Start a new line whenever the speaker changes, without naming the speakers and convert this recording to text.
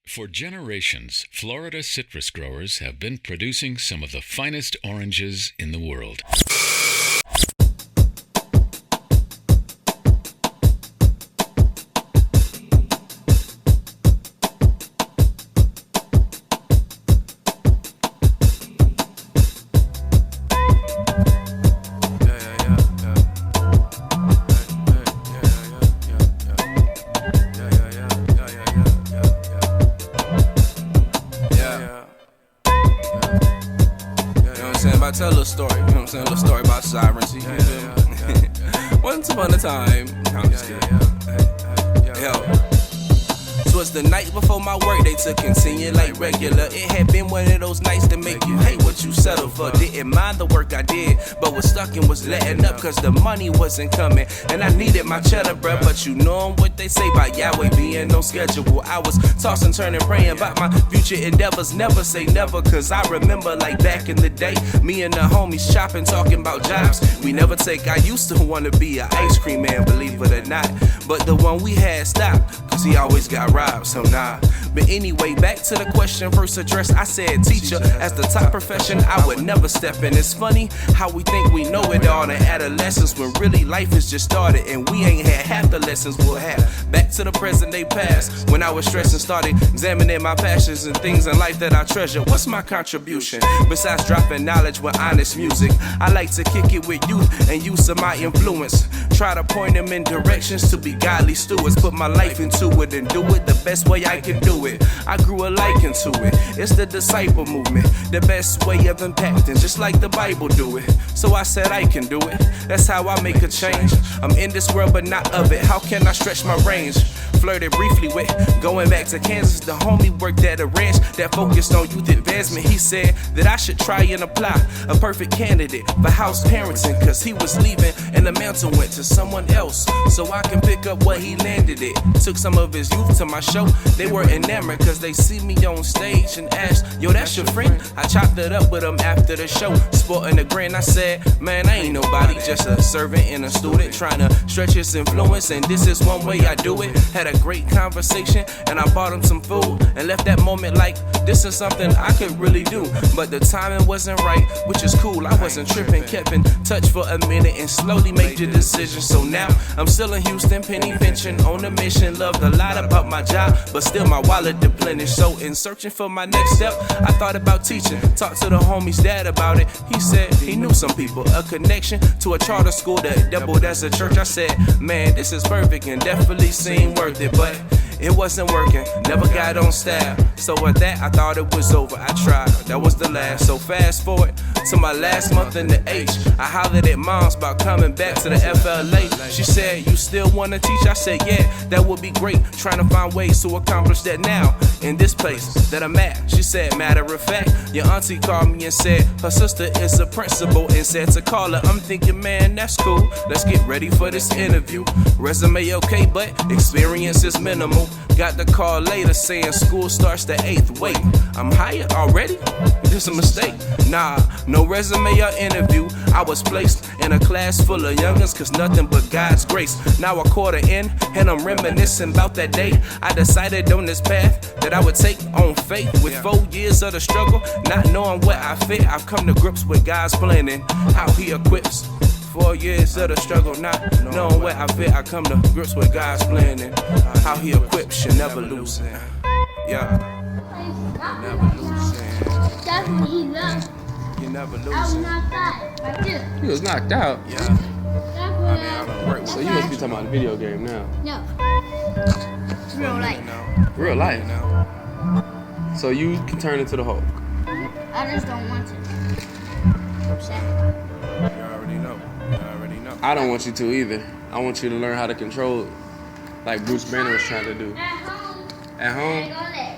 For generations, Florida citrus growers have been producing some of the finest oranges in the world.
Tell a little story, you know what I'm saying? A little story about sovereignty. Once upon a time. I'm just kidding. Yo. Was the night before my work day to continue like regular. It had been one of those nights that make you hate what you settle for. Didn't mind the work I did, but was stuck and was letting up cause the money wasn't coming. And I needed my cheddar, bruh. But you know what they say about Yahweh being on schedule. I was tossing, turning, praying about my future endeavors. Never say never, cause I remember like back in the day, me and the homies chopping, talking about jobs we never take. I used to wanna be an ice cream man, believe it or not, but the one we had stopped, cause he always got robbed. So nah. But anyway, back to the question first addressed. I said teacher, as the top profession, I would never step in. It's funny how we think we know it all in adolescence, when really life has just started and we ain't had half the lessons we'll have. Back to the present day past, when I was stressed and started examining my passions and things in life that I treasure. What's my contribution? Besides dropping knowledge with honest music, I like to kick it with youth and use of my influence. Try to point them in directions to be godly stewards. Put my life into it and do it the best way I can do it. I grew a liking to it. It's the disciple movement, the best way of impacting, just like the Bible do it. So I said I can do it. That's how I make a change. I'm in this world but not of it. How can I stretch my range? Flirted briefly with going back to Kansas. The homie worked at a ranch that focused on youth advancement. He said that I should try and apply, a perfect candidate for house parenting, cause he was leaving and the mantle went to someone else, so I can pick up what he landed it. Took some of his youth to my show. They were enamored cause they see me on stage and asked, yo, that's your friend? I chopped it up with him after the show, sporting a grin. I said, man, I ain't nobody, just a servant and a student trying to stretch his influence, and this is one way I do it. Had a great conversation and I bought him some food and left that moment like this is something I could really do, but the timing wasn't right, which is cool. I wasn't tripping, kept in touch for a minute and slowly made the decision. So now I'm still in Houston, penny pinching on a mission. Loved a lot about my job, but still my wallet depleted. So in searching for my next step, I thought about teaching. Talked to the homie's dad about it. He said he knew some people, a connection to a charter school that doubled as a church. I said, man, this is perfect and definitely seemed worth it, but it wasn't working, never got on staff. So with that, I thought it was over. I tried, that was the last. So fast forward to my last month in the H. I hollered at moms about coming back to the FLA. She said, you still wanna teach? I said, yeah, that would be great. Trying to find ways to accomplish that now, in this place that I'm at. She said, matter of fact, your auntie called me and said her sister is a principal and said to call her. I'm thinking, man, that's cool. Let's get ready for this interview. Resume okay, but experience is minimal. Got the call later saying school starts the 8th. Wait, I'm hired already? This a mistake? Nah, no resume or interview. I was placed in a class full of youngins, cause nothing but God's grace. Now a quarter in, and I'm reminiscing about that day I decided on this path that I would take on faith. With 4 years of the struggle, not knowing where I fit, I've come to grips with God's plan and how he equips. 4 years of the struggle, not knowing where I fit, I come to grips with God's plan and how he equips. You never lose. Yeah. Never lose.
That's what he loved.
You never lose.
I was knocked out. Like this.
He was knocked out.
Yeah.
That's what
I don't work with
So you must be talking about the video game now.
No. Real life.
Real life. So you can turn into the Hulk.
I just don't want to.
You already know.
I don't want you to either. I want you to learn how to control it, like Bruce Banner was trying to do.
At home.
At home?
I go there.